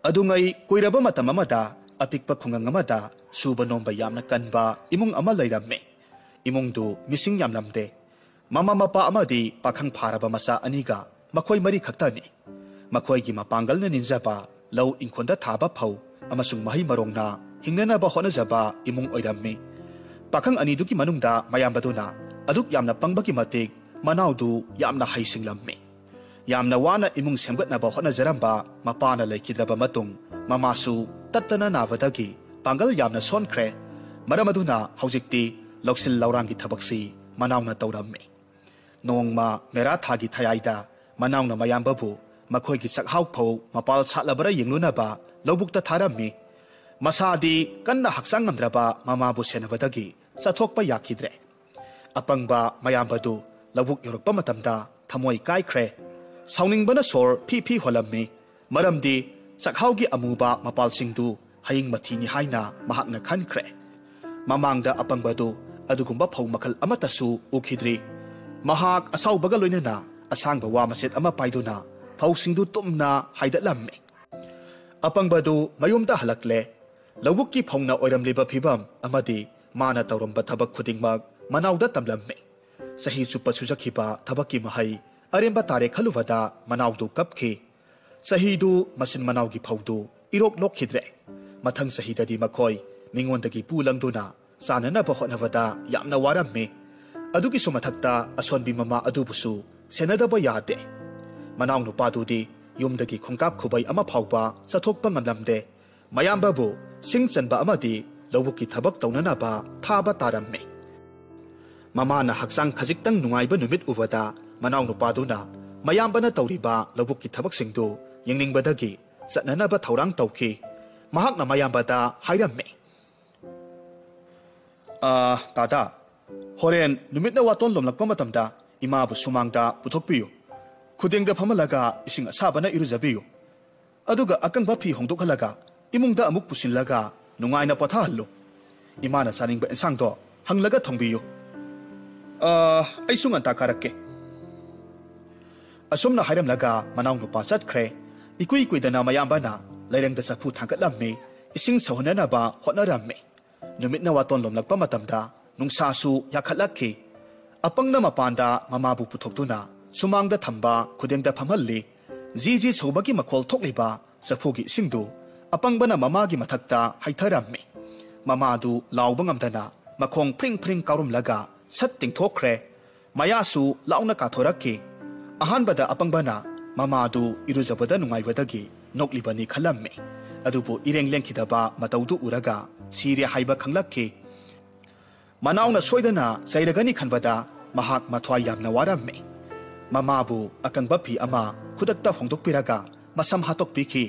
अदुंगै कुइरबा मतम अमदा अपिकपा खुंगंग अमदा सुबा नोंबा यामना कनबा इमुंग अमा लैरम्मे इमुंगदु मिसिंग यामलमदे ममा मपा अमदी पाखंग फारबा मसा अनिगा मखोय मरी खक्तानि मखोयगी मपांगलना निंजाबा लौ इंखोंदा थाबा फौ अमसुंग मही मरोंगना हिंगननाबा होनजबा इमुंग ओइरम्मे पाखंग अनिदुकी मनुंगदा मयामबदुना अदुक यामना पंगबकी मतिक मनाउदु यामना हाइसिंगलम्मे यामना वाना इमुंग सेमगतनाबा होनजरम्बा मपाना लैखिद्रबा मतुंग ममासु तत्तना नाबदगी पांगल यामना सोनख्रे मरमदुना हौजिक्ति लौसिल लौरांगी थबक्सी मनाउना तौरम्मे नोंगमा मेरा थागी थयाइदा मनाउना मयामबबु मखोयगी चकहाउ फौ मपाल सातलबरा यिंगलुनाबा लौबुक्ता थारम्मे मसादी कन्ना हक्सांग ngमद्रबा ममाबु सेनबदगी चथोकपा याखिद्रे अपंगबा मयामबदु लौबुक योरकपा मतमदा थमोय काइख्रे साउनिंगबना सोर फी होलम्मे मरमदी चकहाउगी अमुबा मपालसिंगदु हयिंग मथीनी हाइना महाकना खनख्रे ममांगदा अपंगबदु अदुगुंबा फौ मखल अमतसु उखिद्री महाक असाउबगा लोइनना असांगबा वा मसेत अमा पाइदुना फौसिंगदु तुमना हाइदलम्मे अपंगबदु मयुमदा हलकले लौबुक्की फौना ओइरमलिबा फिबम अमदी माना तौरम्बा थबक खुदिंगमक मनाउदा तमलम्मे सही चुप्पा सुजखिबा थबक्की महै अरेंबा तारे खलुबदा मनाउदु कपखि सहीदु मसिन मनाउगी फौदु इरोक लोखिद्रे मथंग सहीददी मखोय मिंगोंदगी पुलंगदुना चाननबा होनबदा यामना वारम्मे अदुगी सुमथक्ता असोनबी ममा अदुबुसु सेनदबा यादे मनाउ नुपादुदी युमदगी खुंकाप खुबै अमा फाउबा चथोकपा ngमलमदे मयामबबु सिंग चनबा अमदी लौबुकी थबक तौननाबा थाबा तारम्मे ममाना हक्सांग खजिक्तंग नुंगाइबा नुमित उबदा मनाउ नुपादुना मयामबना तौरिबा लौबुकी थबक सिंगदु यिंगनिंगबदगी चतननाबा थौरांग तौखि महाकना मयामबदा हाइरम्मे तादा होरेन नुमितना वातोन लोमलकपा मतमदा इमाबु सुमांगदा पुथोकपियु खुदेंगदा फमलगा इसिंग असाबना इरुजबियु अदुगा अकंगबा फी होंदोखलगा इमुंगदा अमुक पुसिलगा नुंगाइना पथाहल्लो इमाना सानिंगबा इंसांगदो हंगलगा थोंबियु अइसुंग अंता कारक्के असुमना हाइरमलगा मनाउ नुपा चतख्रे इकुई कुइदना मयामबना लैरंगदा चफु थांगतलम्मे इसिंग सहोननाबा होटनरम्मे नुमितना वातोन लोमलकपा मतमदा नुंसासु याखलक्खि अपंगना मपांदा ममाबु पुथोक्तुना सुमांगदा थंबा खुदेंगदा फमहल्ली जी सौबगी मखोल थोकलिबा चफुगी इसिंगदु अपंगबना ममागी मथक्ता हाइथरम्मे ममादु लाउबा ngमदना मखोंग फ्रिंग कारुमलगा सत तिंगथोखरे मयासु लाउना काथोरक्खि अहानबदा अपंगबना ममादु इरुजबदा नुंगाइबदगी नोकलिबनी खलम्मे अदुबु इरेंग लेंखिदबा मतौदु उरगा सिरे हाइबा खंगलक्खि मनाउना सोइदना चैरगनी खनबदा महाक मथ्वाय यामना वारम्मे ममाबु अकंगबा फी अमा खुदक्ता होंदोकपिरगा मसम हातोकपिखि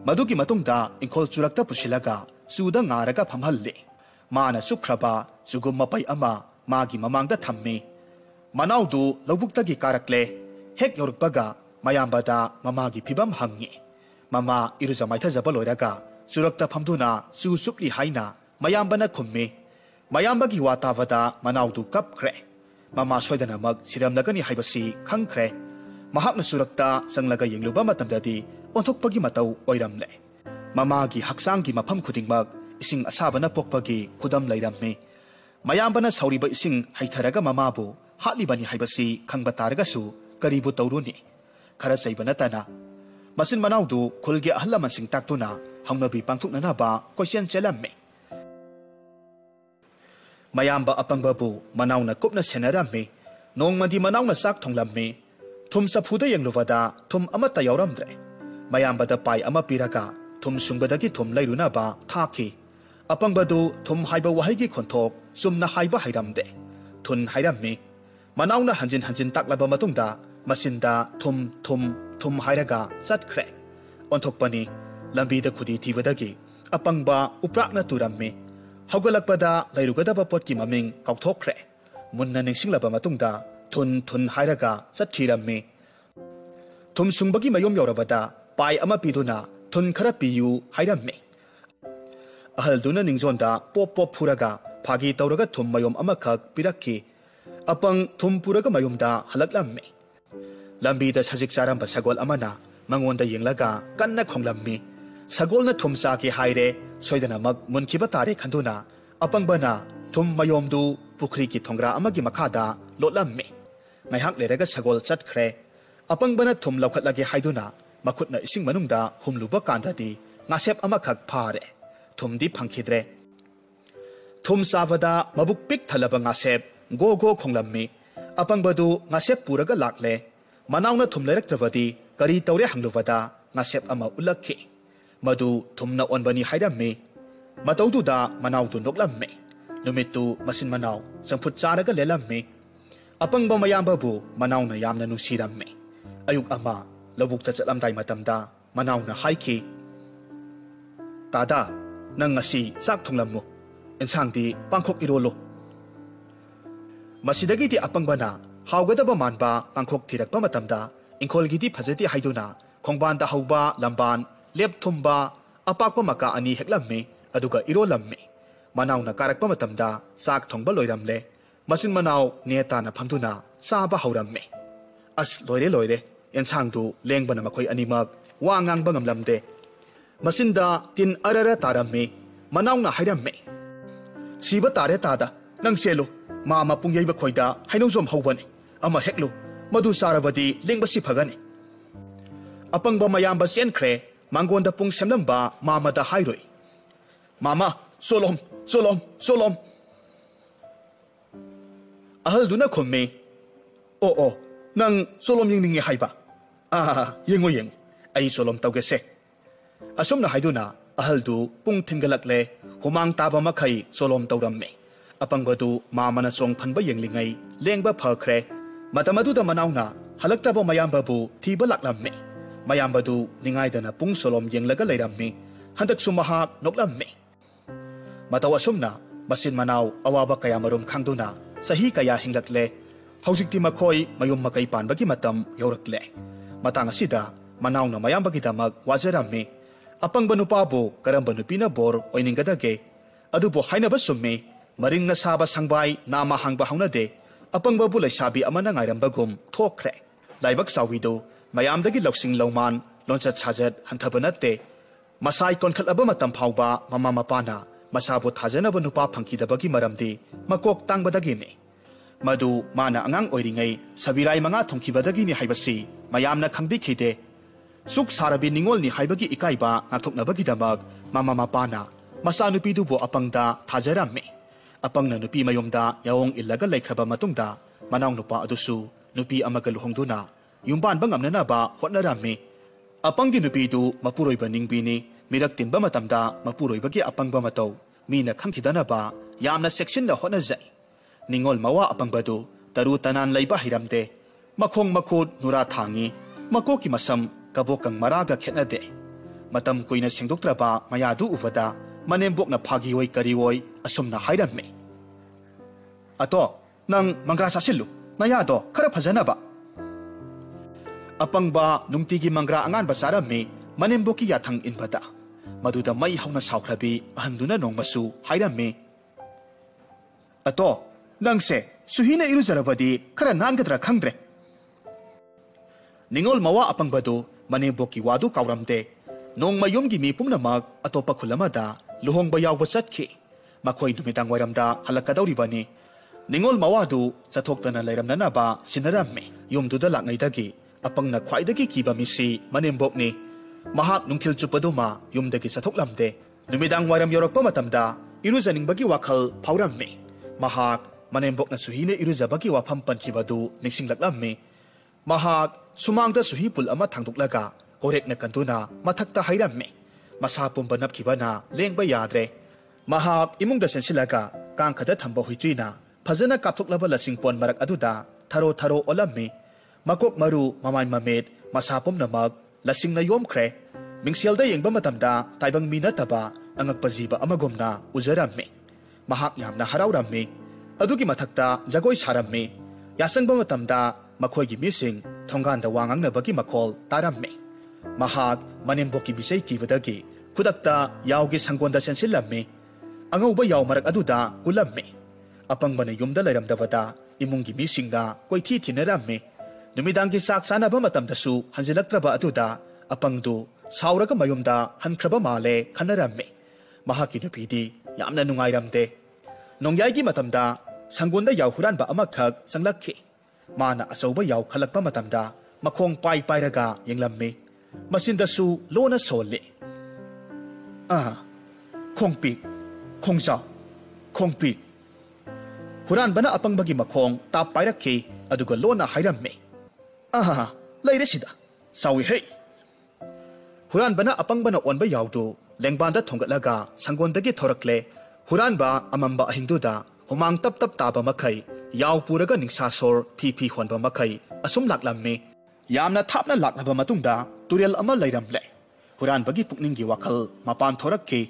मदुगी मतुंगदा इंखोल चुरक्ता पुसिलगा चुदा ngaरगा फमहल्ले माना सुख्रबा जुगुम मपै अमा मागी ममांगदा थम्मे मनाउदु लौबुक्तगी कारक्ले हेक योरकपगा मयामबदा ममागी फिबम हंगे ममा इरुजा माइथजबा लोइरगा चुरक्ता फमदुना चु सुक्ली हाइना मयामबना खुम्मे मयामबगी वाताबदा मनाउदु कपख्रे ममा सोइदनमक सिरमलगनी हाइबसी खंख्रे महाकना चुरक्ता चंगलगा यिंगलुबा मतमददी ओंथोकपगी मतौ ओइरमले ममागी हक्सांगी मफम खुदिंगमक इसिंग असाबना पोकपगी खुदम लैरम्मे मयामबना सौरिबा इसिंग हाइथरगा ममाबु हाटलिबनी हाइबसी खंगबा तारगसु करीबु तौरुनी खरा चैबनतना मसिन मनाउदु खुलगे अहल लमनसिंग ताक्तुना हंगनबी पांथुकननाबा क्वेश्चन चेलम्मे मयामबा अपंगबु मनाउना कुपना सेनरम्मे नोंगमदी मनाउना चाक थोंगलम्मे थुम चफुदा यंगलुबदा थुम अमता यावरमद्रे मयामबदा पाई अमा पिरगा थुम सुंगबदगी थुम लैरुनाबा थाखि अपंगबदु थुम हाइबा वहाइगी खोंथोक सुमना हाइबा हाइरमदे थुन हाइरम्मे मनाउना हंजिन हंजिन ताकलबा मतुंगदा मसिनदा थुम हाइरगा चतख्रे ओंथोकपनी लंबीदा खुदी थीबदगी अपंगबा उप्राकना तुरम्मे हौगलकपदा लैरुगदबा पोटकी ममिंग काउथोखरे मुन्ना निंसिंगलबा मतुंगदा थुन हाइरगा चतखिरम्मे थुम सुंगबगी मयोम यौरबदा पाई अमा पिदुना थुन खरा पियु हाइरम्मे अहलदुना निंगजोंदा पोप फुरगा फागी तौरगा थुम मयोम अमखक पिरक्खि अपंग थुम पुरगा मयोमदा हलकलम्मे लंबीदा सजिक चारंबा सगोल अमना मंगोंदा यिंगलगा कन्ना खोंगलम्मी सगोलना थुम चाके हाइरे सोइदनमक मुनखिबा तारे खंदुना अपंगबना थुम मयोमदु पुखरी की थोंग्रा अमगी मखादा लोटलम्मे ngayhak lerega sagol chatkhre apangbana thum lawkhatlage haiduna makhutna ising manungda humluba kandadi ngasep amakhak phare thumdi phangkhidre thum savada mabuk pik thalaba ngasep go go khonglammi apangbadu ngasep puraga lakle manawna thum leraktrabadi kari tawre hanglubada ngasep ama ulakhi madu thumna onbani haidammi matawduda manawdu noklamme numitu masin manaw champhut charaga lelammi अपंग मयाबू मनाउना यामना नुसीरम्मे अयुक अमा लबुक्ता चलमदाई मतमदा मनाउना हाइखी S नंग ngasi चाक थोंगलम्मु एंसांगदी पांखोक इरोलो मसिदगीदी अपंगबना हाउगदबा मानबा पांखोक थिरकपा मतमदा इंखोलगीदी फजदी हाइदुना खोंगबानदा हौबा लंबान लेप थुमबा अपाकपा मका अनि हेक्लम्मे अदुगा इरोलम्मे मनाउना कारकपा मतमदा चाक थोंगबा लोइरमले मसिन मनाव नेताना फमदुना चाबा हौरम्मे अस लोइरे लोइरे एंसांगदु लेंगबना मखोय अनिमक वा ngangbा ngamlamde मसिनदा तिन अररा तारम्मे मनावना हाइरम्मे सिबा तारे तादा नंग सेलो मामा पुंगयबा खोयदा हाइनौजोम हौबने अमा हेक्लो मदु सारबदी लेंगबसी फगने अपंगबा मयामबा सेनख्रे मांगोंदा पुंग सेमलम्बा मामादा हाइरोय मामा सोलोम सोलोम सोलोम अहलदुना खुम्मे ओ ओ नंग सोलोम यिंगनिंगे हाइबा येंगो येंगो आई सोलोम तौगेसे असुमना हाइदुना अहलदु पुंग थिंगलकले हुमांग ताबा मखै सोलोम तौरम्मे अपंगबदु मामना चोंग फनबा येंगलिंगै लेंगबा फख्रे मतमदुदा मनाउना हलक्तबा मयामबबु थीबा लाक्लम्मे मयामबदु निंगाइदना पुंग सोलोम येंगलगा लैरम्मे हंदकसु महाक नोक्लम्मे मतौ असुमना मसिन मनाव अवाबा कयामरुम खांगदुना सही कया हिंगलकले हौजिक्ति मखोय मयुम मकै पानबगी मतम यौरकले मतंग असिदा मनाउना मयामबगी दमक वाजरम्मे अपंगबा नुपाबु करम्बा नुपीना बोर ओइनिंगदगे अदुबो हाइनबा सुम्मे मरिंगना साबा संगबाई नामा हांगबा हौनदे अपंगबाबु लैसाबी अमना ngairambagum थोख्रे लाइबक साविदो मयामदगी लौसिंग लौमान लोंचत साजत हंथबा नते मसाई कोनखलबा मतम फावबा ममा मपाना मसाबो थाजनबा नुपा फंखिदबगी मरमदि मकोक तांगबदगिने मदु माना अंगांग ओइरिंगै सबिराई मंगा थोंखिबदगिनि हाइबसी मयामना खंगदिखिदे सुख सारबी निंगोलनि हाइबगी इकाइबा नाथोकनबगी दमक ममा मपाना मसा नुपीदुबो अपंगदा थाजराम्मे अपंगना नुपी मयुमदा याओंग इल्लगा लैख्रबा मतुंगदा मनाव नुपा अदुसु नुपी अमगा लुहोंगदुना युमबानबा ngamnanaba hotnaramme अपंगदी नुपीदु मपुरोइबा निंगबीनि मिरक तिनबा मतमदा मपुरोइबगी अपंगबा मतौ मीना खंखिदनबा यामना सेक्शनना होटनाजै निंगोल मवा अपंगबदु तरु तनान लैबा हिरमदे मखोंग मखोद नुरा थांगी मकोकी मसम कबोकंग मरागा खेतनदे मतम कुइना सेंगदोक्त्रबा मयादु उबदा मनेमबोकना फागिओय करिओय असुमना हाइरम्मे अतो नंग मंग्रा सासिल्लु नयादो खरा फजनबा अपंगबा नुंगतिगी मंग्रा अंगानबा चारम्मे मनेमबोकी याथंग इनबदा मदुदा मई हौना सावख्रबी अहंदुना नोंगमसु हाइरम्मे अतो नंगसे सुहिना इरुजरबदी खरा नानगद्रा खंगद्रे निंगोल मवा अपंगबदु मनेमबोकी वादु कावरमदे नोंगमयुमगी मी पुमनमक अतोपा खुलमदा लुहोंगबा यावबा चतखि मखोय नुमिदांग वायरमदा हलक्कदौरिबनी निंगोल मवादु चथोक्तना लैरमननबा सिनरम्मे युमदुदा लांगैदगी अपंगना ख्वाइदगी कीबा मिसी मनेमबोकनि महाक नुंखिल चुपदुमा युमदगी चथोक्लमदे नुमिदांग वायरम यौरकपा मतमदा इरुजनिंगबगी वाखल फावरम्मे महाक मनेमबोकना सुहिने इरुजबगी वाफम पनखिबदु निंगसिंगलक्लम्मे महाक सुमांगदा सुहि पुल अमा थांदोक्लगा कोरेकना कंदुना मथक्ता हाइरम्मे मसा पुंबा नपखिबना लेंगबा याद्रे महाक इमुंगदा सेंसिलगा कांखदा थंबा हुइत्रीना फजना कापथोक्लबा लसिंगपोन मरक अदुदा थरो थरो ओलम्मे मकोक मरु ममाय ममेद मसा पुमनमक लसिंगना योमख्रे मिंगसेलदा येंगबा मतमदा ताइबंग मी नतबा अंगकपा जीबा अमगुमना उजरम्मे महाक यामना हरावरम्मे अदुगी मथक्ता जगोय सारम्मे यासंगबा मतमदा मखोयगी मिसिंग थोंगानदा वांगांगनबगी मखोल तारम्मे महाक मनेमबोकी मिसै कीबदगी खुदक्ता यावगी संगोंदा सेंसिलम्मे अंगौबा याव मरक अदुदा कुलम्मे अपंगबना युमदा लैरमदबदा इमुंगी मिसिंगदा कोइथि थिनरम्मे नुमिदांगी चाक चानबा मतमदसु हंजिलक्त्रबा अदुदा अपंगदु साउरग मयुमदा हनख्रब माले खनरम्मे महाकी नुपीदी यामना नुंगाइरमदे नोंग्याइगी मतमदा संगोंदा याव हुरानबा अमखक संगलक्खि माना अचौबा याव खलक्पा मतमदा मखोंग पाई पाइरगा यंगलम्मे मसिंदसु लोना सोले खोंगपी खोंगजाव खोंगपी हुरानबना अपंगबगी मखोंग ताप पाइरक्खि अदुगा लोना हाइरम्मे लैरेसिदा सावी हे हुरानबना अपंगबना ओनबा यावदु लेंगबांदा थोंगलगा संगोंदगी थोरक्ले हुरानबा अमंबा अहिंदुदा हुमांग तप तप ताबा मखै याव पुरगा निंसासोर फी फी होनबा मखै असुम लाक्लम्मे यामना थापना लाक्नबा मतुंगदा तुरेल अमा लैरमले हुरानबगी पुकनिंगी वाखल मपान थोरक्खि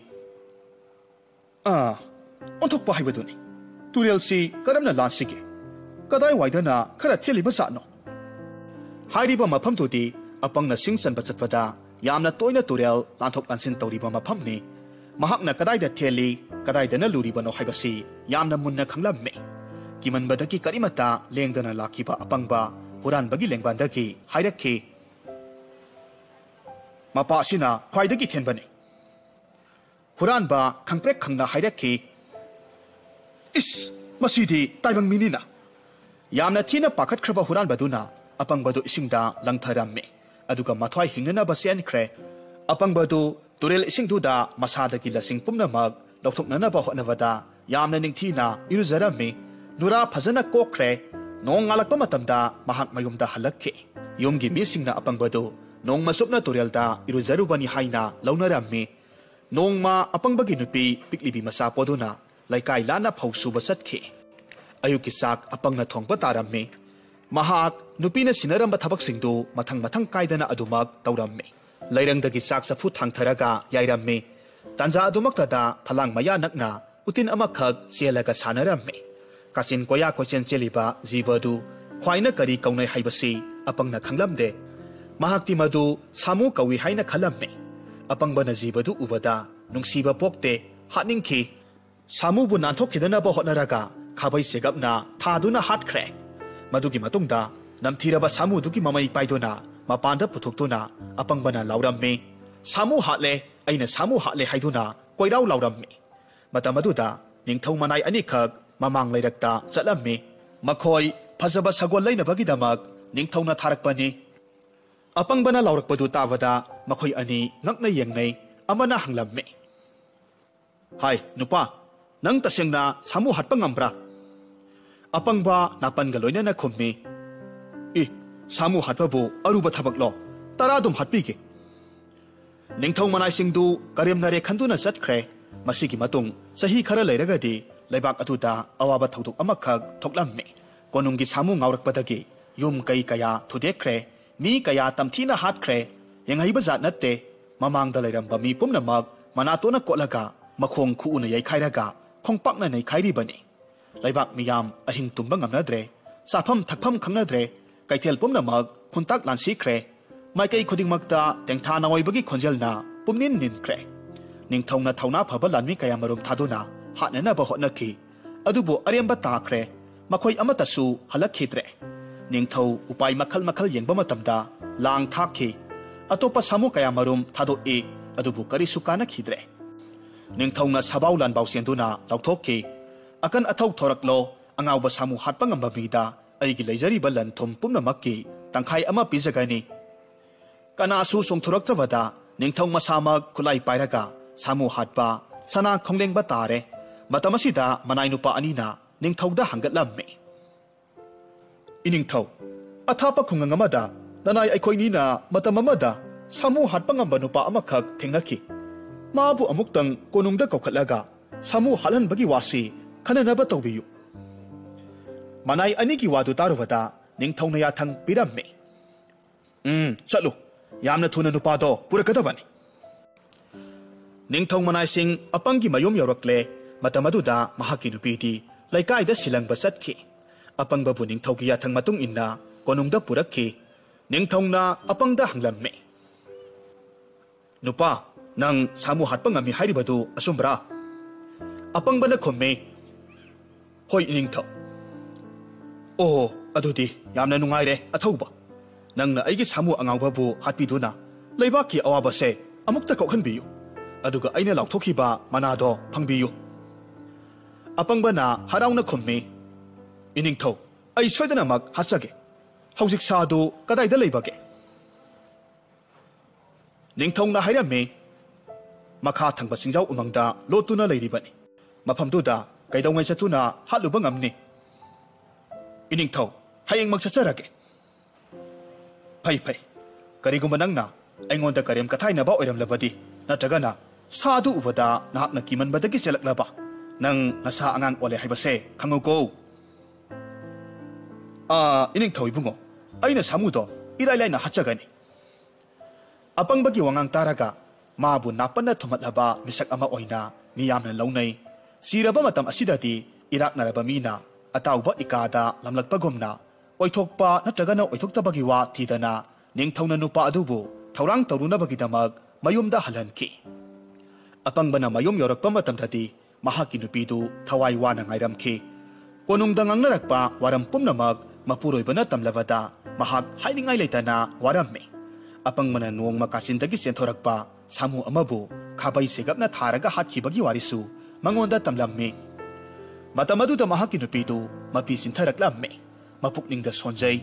ओंथोकपा हाइबदुनि तुरेलसी करमना लांसिगे कदाय वाइदना खरा थेलिबा जानो हाइरिबा मफमदुदी अपंगना सिंग चनबा चटपदा यामना तोइना तुरेल लांथोक लांसिन तौरिबा मफमनि महाकना कदायदा थेली कदायदना लुरिबनो हाइबसी यामना मुन्ना खंगलम्मे किमनबदगी करिमता लेंगदना लाखिबा अपंगबा हुरानबगी लेंगबांदगी हाइरक्खि मपासिना ख्वाइदगी थेनबने हुरानबा खंगप्रेक खंगना हाइरक्खि इस मसीदी ताइबंग मिनिना यामना थीना पाखतख्रबा हुरानबदुना अपंगबदु इसिंगदा लंगथरम्मे अदुगा मथ्वाइ हिंगनबा सेनख्रे अपंगबदु तुरेल इसिंगदुदा मसादगी लसिंग पुमनमग लौथोकननबा होटनबदा यामना निंगथीना इरुजरम्मे नुरा फजना कोख्रे नोंग ngalakpa matamda mahak mayumda halakhe yumgi misinga apangbadu nong masupna turealda iruzarubani haina launarammi nongma apangbagi nupi piklibi masa poduna laikai lana phausuba chatkhe ayuki sak apangna thongpa tarammi mahak nupina sinaramba thabak singdu mathang mathang kaidana adumak taurammi lairangdagi sak safu thangtharaga yairammi tanja adumak tada phalang maya nakna utin amakhak selaga sanarammi काचिन कोया कोचेन चेलिबा जीवदु ख्वाइना करी कौनै हाइबसी अपंगना खंगलमदे महाक्ति मदु सामु कवि हाइना खलम्मे अपंगबना जीवदु उबदा नुंसीबा पोक्ते हानिंखि सामुबु नांथोखिदनबा होटनरागा खाबै सेगपना थादुना हाटख्रे मदुगी मतुंगदा नमथीरबा सामुदुगी ममै पाइदोना मपांदा पुथुक्तुना अपंगबना लाउरम्मे सामु हाटले अइना सामु हाटले हाइदुना कोइराव लाउरम्मे मतमदुदा निंगथौ मनाय अनिखक mamang lairakta chatlammi makhoi phajaba sagol lainabagidamag ningthona tharakpani apangbana laurakpadu tabada makhoi ani ngakna yengnei amana hanglamme hai nupa nang tasengna samu hatpa ngambra apangba napan galoina na khummi samu hatpabu aruba thabaklo taradum hatpige ningthau manai singdu karimnare khanduna chatkhre masigi matung sahi khara lairagadi लेबाक अतुदा अवाबा थौदुक अमखक थोकलम्मे कोनुंगी सामु ngaurakpadagi yum kai kaya thudekre mi kaya tamthina hatkhre yenghaiba jat natte mamangda lairamba mi pumnamak manatona kolaga makhong khuuna yaikhairaga khongpakna nei khairi bani laibak miyam ahing tumba ngamnadre safam thakpham khangnadre kaithel pumnamak khuntak lansikre maikai khudingmakta tengtha naoibagi khonjelna pumnin ninkre ningthongna thauna phaba lanmi kaya marum thaduna hatnana ba hotnaki adubu aremba takre makhoi amatasu halakhidre ningthau upai makhal makhal yengba matamda lang thakhi atopa samu kaya marum thado e adubu kari sukana khidre ningthauna sabau lan bausenduna lauthokki akan athau thoraklo angawba samu hatpa ngamba bida aigi leijari balan thum pumna makki tangkhai ama pijagani kana su songthuraktrabada ningthau masamak khulai pairaga samu hatpa sana khonglengba tare Matamasida manay nupa anina ningthauda hanggatlamme iningthau athapa khungangamada nanay aikoi nina matamamada samu hatpangamba nupa amakhak thengnaki mabu amuktang konungda kaukhatlaga samu halhanbagi wasi khananaba tawbiyu manay anigi wadu tarubada ningthauna yathang piramme chatlu yamna thuna nupa do purakadabani ningthau manay sing apangi mayum yorakle matamaduda mahaki nupidi laikai silangba chatkhi apangbabu ningthauki yathang matung inna konungda purakhi ningthongna apangda hanglamme nupa nang samu hatpa ngami hairibadu asumbra apangbana khomme hoi ningthau adudi yamna nungaire athauba nangna aigi samu angawbabu hatpiduna लेबाकी अवाबसे अमुक्ता कोखनबियु अदुगा अइना लाउथोखिबा मनादो फंगबियु अपंगबना हराउना खुम्मी इनिंगथौ अइ सोइदनमक हाचगे हौजिक सादु कदाइदा लेबगे निंगथौना हाइरमे मखा थंगबा सिंजाउ उमंगदा लोतुना लेरिबनी मफमदुदा कैदौंगै चतुना हालुबा ngamni इनिंगथौ हयेंमक चचरगे फै फै करिगुम नंगना अइंगोंदा करेम कथाइनबा ओइरमलबदी नत्रगना सादु उबदा नाहकना किमनबदगी चलकलबा नंग नसा अंगांग ओले हाइबसे खंगुको इनिंगथौ इबुंगो अइना सामुदो इराइलाइना हाचगनी अपंगबगी वांगांग तारागा माबु नापन्ना थुमतलबा मिसक अमा ओइना मियामना लौनै सिरबा मतम असिददी इराकनरबा मीना अताउबा इकादा लमलकपगुमना ओइथोकपा नत्रगना ओइथोक्तबगी वा थीदना निंगथौना नुपा अदुबु थौरांग तौरुनबगीदमक मयुमदा हलहनखि अपंगबना मयुम यौरकपा मतमददी महाकी नुपीदु थवाई वाना ngaइरमखि कोनुंगदा ngangnarakpa waram pumnamak mapuroibana tamlabada mahak hainingai leitana waramme अपंगमना Nongma कासिनदगी सेंथोरकपा सामु अमबु खाबै सेगपना थारगा हातखिबगी वारिसु मंगोंदा तमलम्मे मतमदुदा महाकी नुपीदु मपी सिंथरकलम्मे मपुकनिंगदा सोंजै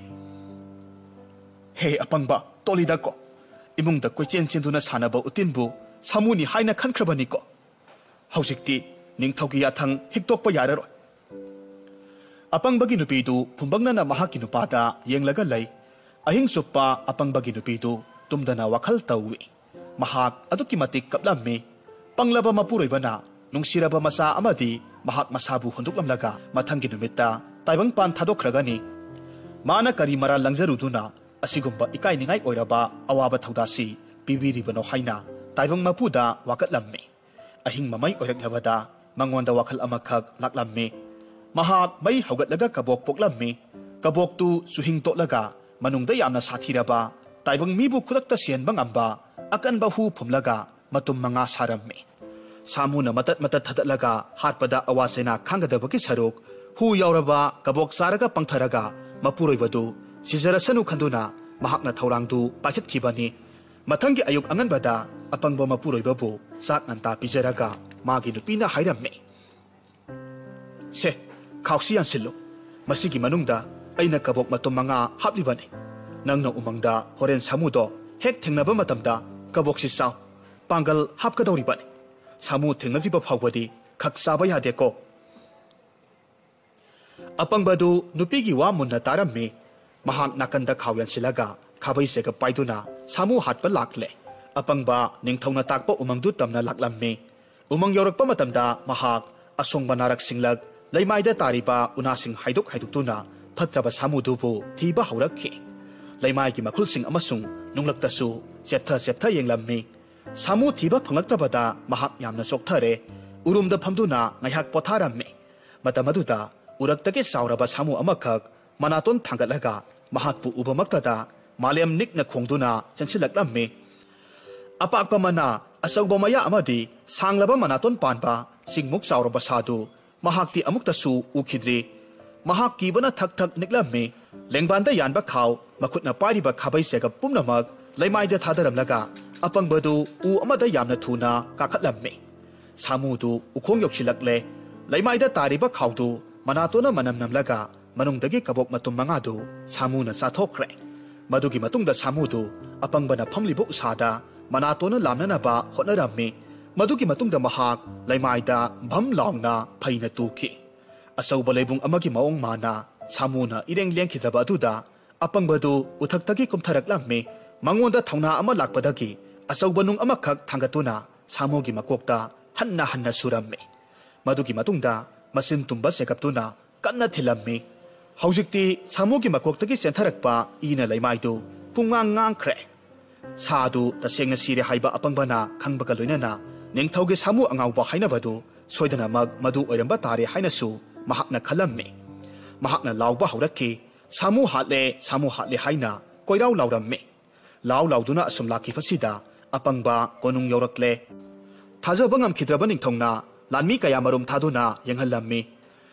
हे अपंगबा तोलिदको इमुंगदा कोइचेन चेंदुना सानबा उतिनबु सामुनि हाइना खनख्रबनिको हौजिकति निंगथौगी याथंग हिक्तोकपा याररो अपंगबगी नुपीदु फुंबंगना महाकी नुपादा येंगलगा लै अहिंग चुप्पा अपंगबगी नुपीदु तुमदना वखल तौवे महाक अदुकी मतिक कपलम्मे पंगलबा मपुरोइबना नुंगसिरबा मसा अमदी महाक मसाबु हुंदुकलमलगा मथंगी नुमित्ता ताइबंगपान थादोखरगनी माना करी मरा लंगजरुदुना असिगुंबा इकाइनिंगाइ ओइरबा अवाबा थौदासी पिबिरिबनो हाइना ताइबंग मपुदा वाकटलम्मे अहिंग ममै ओइरक्लबदा मंगोंदा वखल अमखक लाकलम्मे महाक मै हौगतलगा कबोक पोकलम्मे कबोकतु सुहिंग तोलगा मनुंगदा यामना साथीरबा ताइबंग मीबु खुदक्ता सेनबा ngamba अकनबा हु फुमलगा मतुम मंगा सारम्मे सामुना मतत मतत थदलगा हाटपदा अवासेना खांगदबकी सरोक हु यावरबा कबोक सारगा पंगथरगा मपुरोइबदु सिजरसनु खंदुना महाकना थौरांगदु पाखितखिबनी मथंगी अयुक अंगनबदा अपंगबा मपुरोइबबु चाक नंता पिजरगा मागी नुपीना हाइरम्मे से खाउसियान सिल्लो मसिगी मनुंगदा अइना कबोक मतुम मंगा हापलिबने नंगना उमंगदा होरेन सामुदो हेक थेंगनबा मतमदा कबोक सि साव पांगल हापकदौरिबने सामु थेंगनदिबा फावबदी खक साबा यादेको अपंगबदु नुपीगी वा मुन्ना तारम्मे महाक नाकंदा खावयन सिलगा खाबैसेगा पाइदुना सामु हाटपा लाकले अपंगबा निंगथौना ताकपा उमंगदु तमना लाकलम्मे उमंग यौरकपा मतमदा महाक असोंगबा नारक सिंगलक लैमाइदा तारिबा उनासिंग हाइदोक हाइदोकतुना फत्रबा सामुदुबु थीबा हौरखि लैमाइगी मखुलसिंग अमसुंग नुंगलक्तसु चेप्था चेप्था येंगलम्मे सामु थीबा फंगलक्तबदा महाक यामना सोक्थरे उरुमदा फमदुना ngaiहak पोथारम्मे मतमदुदा उरक्तगे सावरबा सामु अमखक मनातोन थांगलगा महाकपु उबमक्तदा मालेम निकना खोंगदुना चंसिलक्लम्मे अपाकपा मना असौबा मया अमदी सांगलबा मनातोन पानबा सिंगमुक सावरबा सादु महाकति अमुक्तसु उखिद्रि महाक कीबना थक थक निकलम्मे लेंगबानदा यानबा खाव मखुतना पारिबा खाबैसेगा पुमनमक लैमाइदा थादरमलगा अपंगबदु उ अमदा यामना थुना काखतलम्मे सामुदु उखोंग योक्सिलक्ले लैमाइदा तारिबा खावदु मनातोना मनम नमलगा मनुंगदगी कबोक मतुम मंगादु सामुना साथोखरे मदुगी मतुंगदा सामुदु अपंगबना फमलिबो उसादा मनातोना लामननबा होनरम्मे मदुगी मतुंगदा महाक लैमाइदा भम लाउना फैना तुखि असौबा लेबुंग अमगी मओंग माना सामुना इरेंग लेंखिदबा अदुदा अपंगबदु उथक्तगी कुमथरकलम्मे मंगोंदा थौना अमा लाकपदगी असौबा नुंग अमखक थांगतुना सामुगी मकोकता हन्ना हन्ना सुरम्मे मदुगी मतुंगदा मसिन तुम्बा सेकपतुना कन्ना थिलम्मे हौजिकति सामुगी मकोकतगी सेंथरकपा इना लैमाइदु पुंगांग ngang-khre सादु तसेंग सिरे हाइबा अपंगबना खंगबगा लोइनना निंगथौगे सामु अंगाउबा हाइनबदु सोइदनमक मदु ओइरंबा तारे हाइनसु महाकना खलम्मे महाकना लाउबा हौरखि सामु हाटले हाइना कोइराउ लाउरम्मे लाउ लाउदुना असुम लाखिफसिदा अपंगबा कोनुंग यौरक्ले थाजबा ngamखिद्रबा निंगथौना लानमी कया मरुम थादुना यंगहलम्मे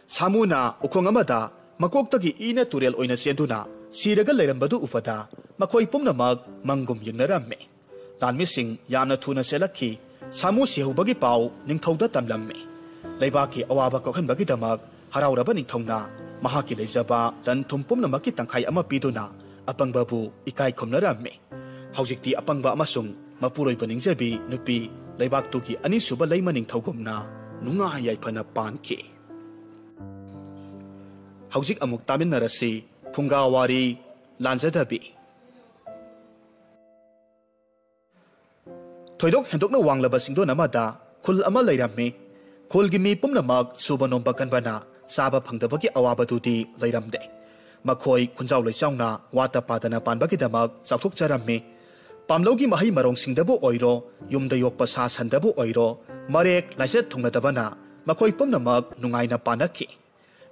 सामुना उखोंग अमदा मकोक्तगी इना तुरेल ओइना सेंदुना सिरगा लेरंबदु उफदा मखोइ पुमनमक मंगुम यंगनरम्मे लानमिसिंग यामना थुना सेलखी सामू सिहौबगी पाव निंगथौदा तमलम्मे लेबाकी अवाबा कोखनबगी दमक हराउरबा निंगथौना महाकी लेजबा लन थुम पुमनमकी तंखाई अमा पीदुना अपंगबाबु इकाई खुमनरामे हौजिक्ति अपंगबा अमसुंग मपुरोइबा निंगजबी नुपी लेबाक्तुकी अनिसुबा लेमा निंगथौगुमना नुंगा याइफना पानखे हौजिक अमुक तामिनरसी फुंगावारी लांजदबी थोइदोक हेंदोकना वांगलबा सिंगदोन अमदा खुल अमा लैरम्मे खुलगी मी पुमनमक सुबा नोंबा कनबना साबा फंगदबगी अवाबदुदी लैरमदे मखोई खुंजाव लैचाउना वाता पादना पानबगीदमक चाउथोकचरम्मे पामलौगी महै मरोंग सिंगदबु ओइरो युमदा योकपा सा सन्दबु ओइरो मरेक लाइसेत थुंगदबना मखोई पुमनमक नुंगाइना पानखि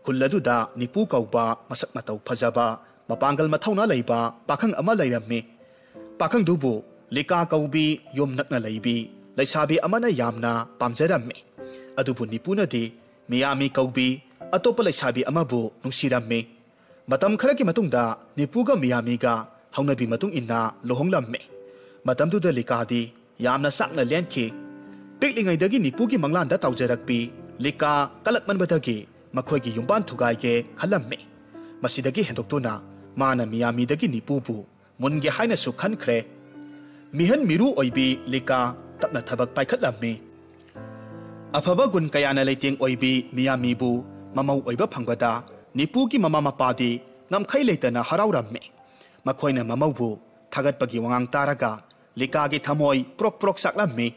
खुल्लदुदा निपु कौबा मसक मतौ फजबा मपांगल मथौना लैबा पाखंग अमा लैरम्मे पाखंग दुबु लेका कौबी योम नकना लैबी लैसाबी अमना यामना पामजरम्मे अदुबु निपुनदी मियामी कौबी अतोप लैसाबी अमबु नुंसिरम्मे मतम खरकी मतुंगदा निपुगा मियामीगा हौनबी मतुंग इन्ना लोहोंगलम्मे मतमदुदा लेकादी यामना साकना लेनखि पिकलिंगैदगी निपुगी मंगलांदा तौजरकपी लेका कलकमनबदगी मखोइगी युम्बान थुगाइगे खलम्मे मसिदगी हेंदोक्तुना माना मियामीदगी निपुबु मुनगे हाइनसु खनख्रे मिहन मिरु ओइबी लेका तपना थबक पाइखतलम्मे अफबा गुन कयाना लेतेंग ओइबी मियामीबु ममौ ओइबा फंगबदा निपुगी ममा मपादी नमखै लेतना हराउरम्मे मखोइना ममौबु थागतपगी वंगांग तारगा लेकागी थमोय प्रोक प्रोक साकलम्मे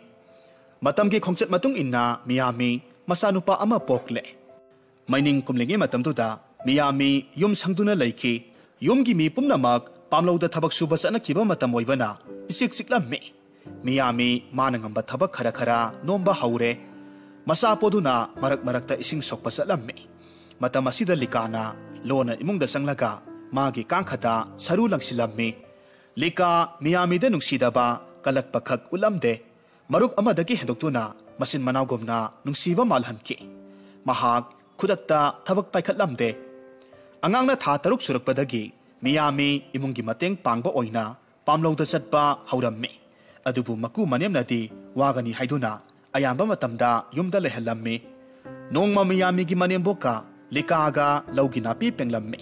मतमगी खोंचत मतुंग इन्ना मियामी मसानुपा अमा पोकले मैनिंग कुमलिंगे मतमदुदा मियामी युम संगदुना लैखि युमगी मी पुमनमक पामलौदा थबक सुबा चनखिबा मतम ओइबना इसिक सिकलम्मे मियामी मानंगंबा थबक खरा खरा नोंबा हौरे मसा पोदुना मरक मरकता इसिंग सोकपा चलम्मे मतम असिदा लिकाना लोना इमुंगदा संगलगा मागी कांखता सरू लंगसिलम्मे लिका मियामीदा नुंगसिदबा कलक पखक उलमदे मरुक अमदगी हेंदोक्तुना मसिन मनावगुमना नुंगसिबा मालहनखि महाक खुदक्ता थबक पाइखतलमदे अंगांगना था तरुक सुरकपदगी मियामी इमुंगी mateंग पांगबा ओइना पामलौदा चटपा हौरम्मे अदुबु मकु मनेमनदी वागनी हाइदुना अयाम्बा मतमदा युमदा लेहलम्मे नोंगमा मियामीगी मनेमबोका लिकागा लौगी नापी पेंगलम्मे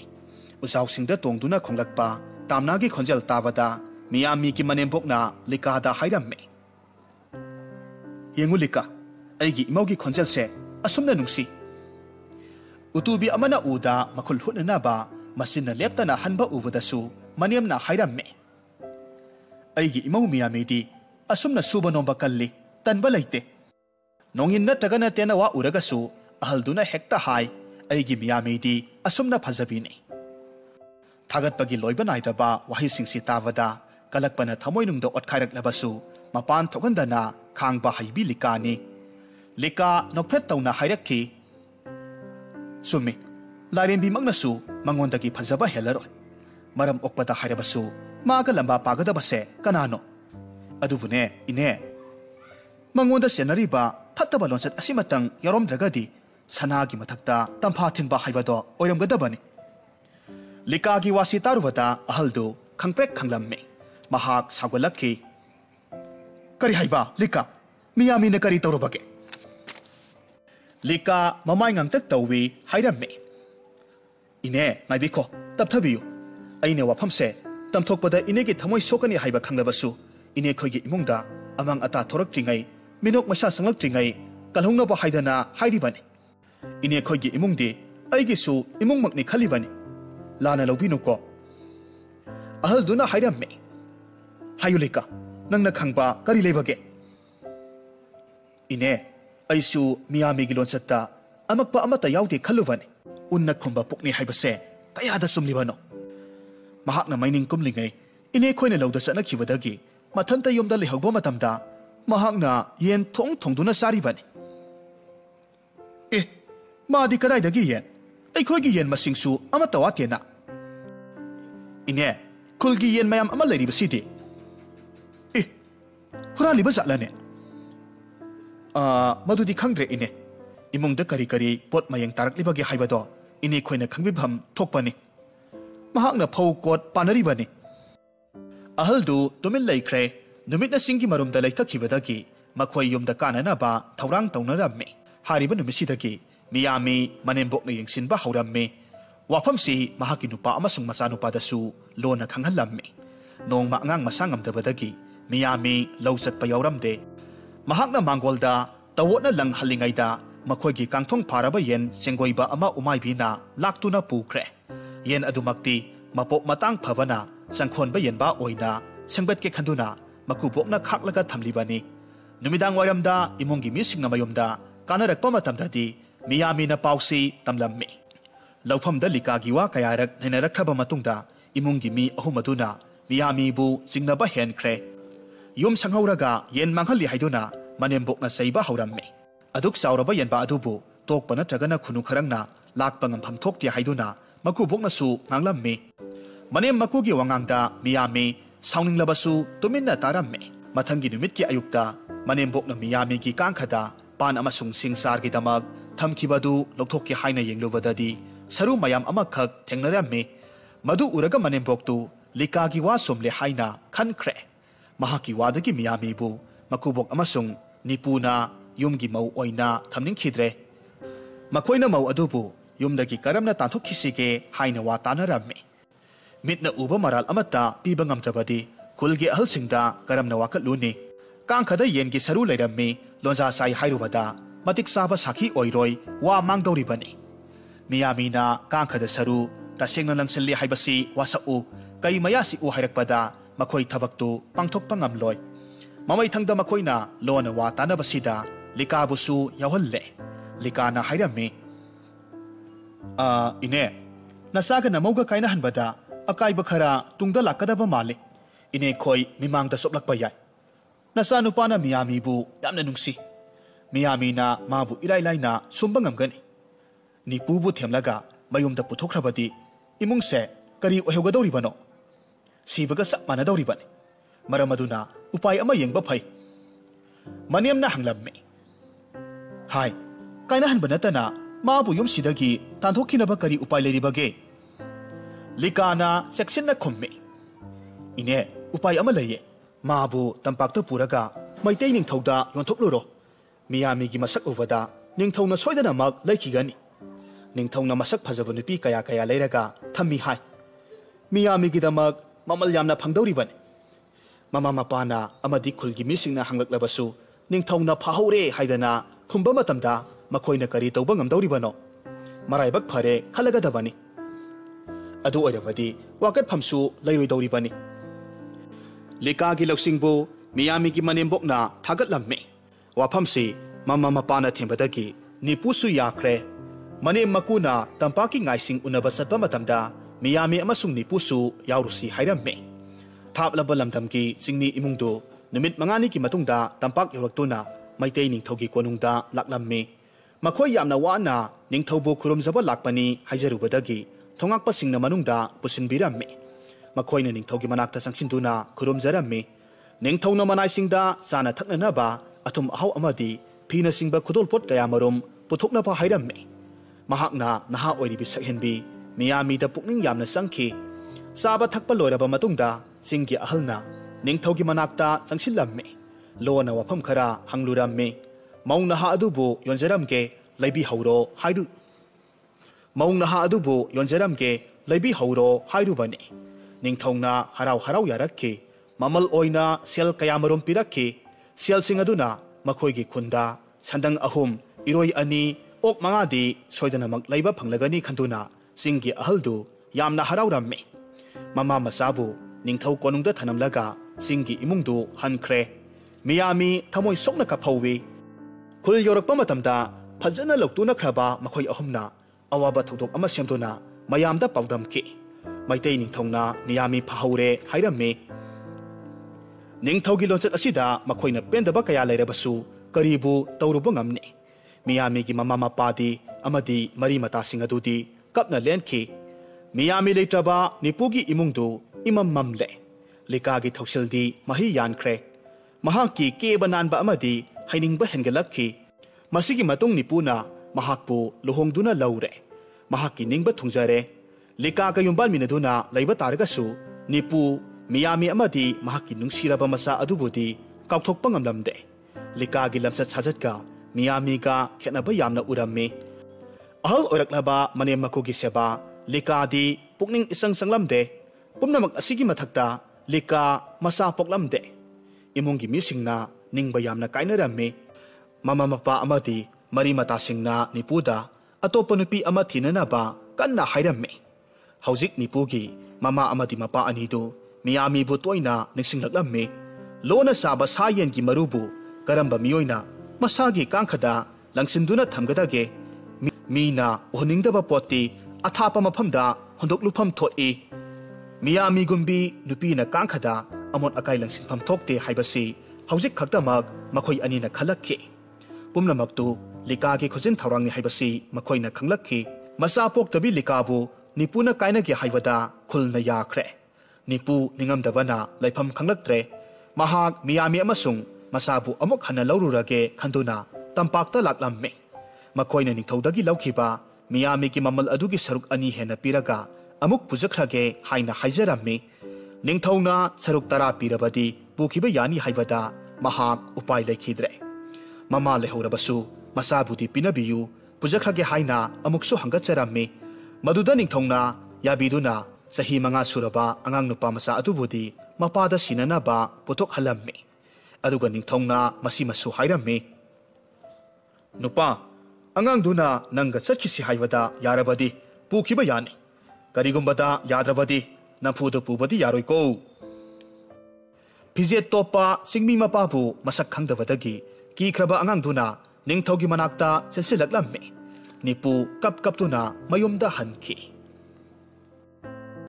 उसाउसिंगदा तोंगदुना खोंगलकपा तामनागी खोंजल ताबदा मियामीगी मनेमबोकना लिकादा हाइरम्मे येंगु लिका अैगी इमौगी खोंजलसे असुमना नुंसी उतुबी अमना उदा मखुल हुननाबा मसिनना लेप्तना हनबा उबदसु मनेमना हाइरम्मे अैगी इमौ मियामीदी असुमना सुबा नोंबा कल्ली तनबा लैते नोंगिन नत्रगना तेना वा उरगसु अहलदुना हेक्ता हाय अैगी मियामीदी असुमना फजबीने थागतपगी लोइबा नाइदबा वहाइसिंगसि ताबदा कलकपना थमोइनुंगदा ओटखाइरकलबसु मपान थोगंदना खांगबा हाइबी लिकानी लिका नोकफेट तौना हाइरक्खि सुम्मी लारेंबी मगनसु मंगोंदगी फजबा हेलरोय मरम ओकपदा हाइरबसु मागा लंबा पागदबसे कनानो अदुबुने इने मंगोंदा सेनरीबा फत्तबा लोंचत असिमतंग यरोमद्रगदी सनागी मथक्ता तंफा थिनबा हाइबदो ओयरमगदबनी लिकागी वासी तारुबदा अहलदो खंगप्रेक खंगलम्मे महाक सागलक्खि करी हाइबा लिका मियामीने करी तौरबगे लिका ममाय ngangtak tawwi hairamme ine ngaibiko tapthabiyu aine wafamse tamthokpada inegi thamoi sokani haiba khanglabasu ine khoigi imungda amang ata thoraktringai minok masa sanglaktingai kalhongna ba haidana hairibani ine khoigi imungdi aigi su imungmakni khalibani lana lobinoko ahalduna hairamme hayulika nangna khangba kari lebage ine अैसु मियामीगी लोंचत्ता अमकपा अमता याउदे खल्लुबने उन्ना खुंबा पुकनी हाइबसे कयादा सुमलिबनो महाकना mining कुमलिंगै इने खोइना लौदा चनखिबदगी मथंता योमदा लेहौबा मतमदा महाकना येन थोंग थोंगदुना सारिबने ए मादी कदाइदगी येन अैखोइगी येन मसिंगसु अमता वातेना इने खुलगी येन मयाम अमा लैरिबसिदि ए हुरालिबा जालाने मधुदी खंग्रे इने इमुंग करी करी pot Mayank तारकलिबगे हाइबदो इने खोइना खंगबिभम थोकपनि महाकना फौ coat पानरिबनि अहलदु तुमिल लैख्रे नुमित सिंगी मरुमदा लेथखिबदगी मखोय युमदा काननाबा थौरांग तौनरम्मे हारिबा नुमिसिदगी Miami मनेम्बोकना यंगसिनबा हौरम्मे वाफमसी महाकी नुपा अमसुंग मचानुपादसु लोना खंगहलम्मे नोंगमा अंगांग मसा ngamdabadagi मियामी लौ चटपा यावरमदे महाकना मांगोलदा तवोना लंग हलिंगाइदा मखोयगी कांगथोंग फारबा येन चेंगोइबा अमा उमाइबिना लाक्तुना पुख्रे येन अदुमक्ति मपोक मतंग फबना संखोनबा येनबा ओइना संगबतके खंदुना मकुबोकना खाकलगा थमलिबानी नुमिदांग वायरमदा इमुंगी मिसिंगना मयुमदा कानरकपा मतमददी मियामीना पाउसी तमलम्मे लौफमदा लिकागी वा कयारक नैनरखबा मतुंगदा इमुंगी मी अहुम अदुना मियामीबु चिंगनबा हेनख्रे युम संहौरगा येन मांगहली हाइदुना मनेम्बोकना सैबा हौरम्मे अदुक सावरबा येनबा अदुबु तोकपा नत्रगना खुनु खरंगना Lakpa ngampham thokti haiduna makuboknasu nganglamme manem makugi wangangda miyami sauninglabasu tuminna taramme mathangi numitki ayukta manembokna miyami gi kangkhada pan amasung singsar gi damak thamkhibadu lokthokki haina yenglubadadi saru mayam amakhak thengnaramme madu uraga manemboktu likagi wa somle haina khankhre mahaki wadagi miyami bu makubok amasung nipuna yumgi mau oina thamningkhidre makoina mau adubu yumdagi karamna tanthokhisige haina wa tanaramme mitna uba maral amata piba ngamdrabadi kulgi ahalsingda karamna wakatluni kangkhada yengi saru leiramme lonja sai hairubada matik saba sakhi oiroi wa mangdoribani miyamina kangkhada saru tasengna langselli haibasi wasau kai mayasi u hairakpada makoi thabaktu pangthokpa ngamloi mamai thangda makoina lona wa tanabasida likabusu yawhalle likana hairamme ine nasaga namauga kaina hanbada akai bakhara tungda lakadaba male ine khoi mimangda soplakpa yai nasa nupana miyami bu yamna nungsi miyami na mabu ilai laina sumba ngamgani ni pubu themlaga mayumda puthokhrabadi imungse kari ohegadoribano sibaga sak manadoribani maramaduna upai ama yengba phai maniamna hanglamme hai kaina hanbanatana mabu yum sidagi tanthokhinaba kari upai leribage likana sekshinna khomme ine upai ama leye mabu tampakta puraga maitei ningthauda yonthokluro miyami gi masak ubada ningthauna soidana mak laikigani ningthauna masak phajaba nupi kaya kaya leiraga thammi hai miyami gi damak mamal yamna phangdoribani mama mapana amadi khulgi misingna hanglaklabasu ningthauna phahore haidana khumba matamda makoina kari tauba ngamdoribano maraibak phare khalaga dabani adu oirabadi wakat phamsu lairoi doribani likagi loksingbu miyami gi manembokna thagatlamme wafamsi mama mapana thembadagi nipusu yakhre manem makuna tampaki ngaising unaba satba matamda miyami amasung nipusu yaurusi hairamme thaplaba lamdamgi singni imungdu numit mangani ki matungda tampak yoraktuna maitei ningthogi konungda laklamme makhoi yamna wana ningthobu khurumjaba lakpani haijarubadagi thongakpa singna manungda pusinbiramme makhoina ningthogi manakta sangsinduna khurumjaramme ningthona manai singda chana thakna ba athum ahau amadi phina singba khudolpot kaya marum puthokna pa hairamme mahakna naha oiribi sakhenbi miyami da pukning yamna sangki saba thakpa loiraba matungda singgi ahalna ningthogi manakta sangsillamme lona wafam khara hangluramme maungna ha adubu yonjaramge laibi hauro hairu maungna ha adubu yonjaramge laibi hauro hairu bani ningthongna harau harau yarakki mamal oina sel kayamarum pirakki sel singaduna makhoigi khunda sandang ahum iroi ani ok mangadi soidana mak laiba phanglagani khanduna singgi ahaldu yamna harau ramme mama masabu ningthau konungda thanamlaga singgi imungdu hankhre miyami thamoi sokna ka phawi khul yorakpa matamda phajana loktuna khraba makhoi ahumna awaba thodok ama semdona mayamda pawdamki maitei ningthongna miyami phahaure hairamme ningthaugi lonchat asida makhoina pendaba kaya leirabasu karibu tawruba ngamne miyami gi mama mapadi amadi mari mata singadudi kapna lenki miyami leitraba nipugi imungdu imam mamle likagi thoksildi mahi yankre mahaki kebananba amadi hainingba hengalakki masigi matung nipuna mahakpu lohongduna laure mahaki ningba thungjare lika ka yumbal minaduna laiba taragasu nipu मियामी अमदी महाकी नुंसीरबा मसा अदुबुदी काउथोकपा ngamlamde लिकागी लमसत साजतका Miami का खेनबा यामना उरम्मे ahal oiraklaba mane makugi seba लिकादी पुकनिंग इसंग संगlamde पुमनमक असigi mathakta लिका मसा पोकlamde इमुंगी मिसिंगना निंगबा यामना काइनरम्मे mama Mopa अमदी मरी मतासिंगना निपुदा अतोपा नुपी अमा थिननबा कन्ना हाइरम्मे हौजिक निपुगी ममा अमदी मपा अनिदु मियामी बु तोइना निसिंगलक्लम्मे लोना साबा सायेनगी मरुबु करम्बा मियोइना मसागी कांखदा लंगसिंदुना थमगदागे मीना उहनिंगदबा पोती अथापा मफमदा हुंदोकलुफम थोई मियामी गुंबी नुपीना कांखदा अमोट अकाई लंगसिंफम थोकते हाइबसी हौजिक खक्तमक मखोई अनिना खलक्खि पुमनमक्तु लिकागी खुजिन थौरांगनि हाइबसी मखोइना खंगलक्खि मसा पोक्तबी लिकाबु निपुना काइनगे हाइबदा खुलना याख्रे निपु निंगमदबना लाइफम खंगलक्त्रे महाक मियामी अमसुंग मसाबु अमुक हन्ना लौरुरगे खंदुना तंपाक्ता लाक्लम्मे मखोइना निथौदगी लौखिबा मियामी की ममल अदुगी सरुक अनि हेना पिरगा अमुक पुजखरगे हाइना हाइजरम्मे निंथौना सरुक तरा पिरबदी पुखिबा यानी हाइबदा महाक उपाय लेखिद्रे ममा लेहौरबसु मसाबुदी पिनबियु पुजखरगे हाइना अमुकसु हंगचरम्मे मदुदा निंथौना याबिदुना सही मंगा सुरबा अंगांग नुपा मसा अदुबुदी मपादा सिननाबा पुथोक हलम्मे अदुगा निंथौना मसी मसु हाइरम्मे नुपा अंगांग दुना नंगा चटखिसि हाइबदा यारबदी पुखिबा यानी करिगुंबदा याद्रबदी नफुदु पुबदी यारोइको फिजेत तोपा सिंगमी मपाबु मसक खंगदबदगी कीख्रबा अंगांग दुना निंथौगी मनाक्ता चेसिलक्लम्मे निपु कप कपतुना मयुमदा हनखि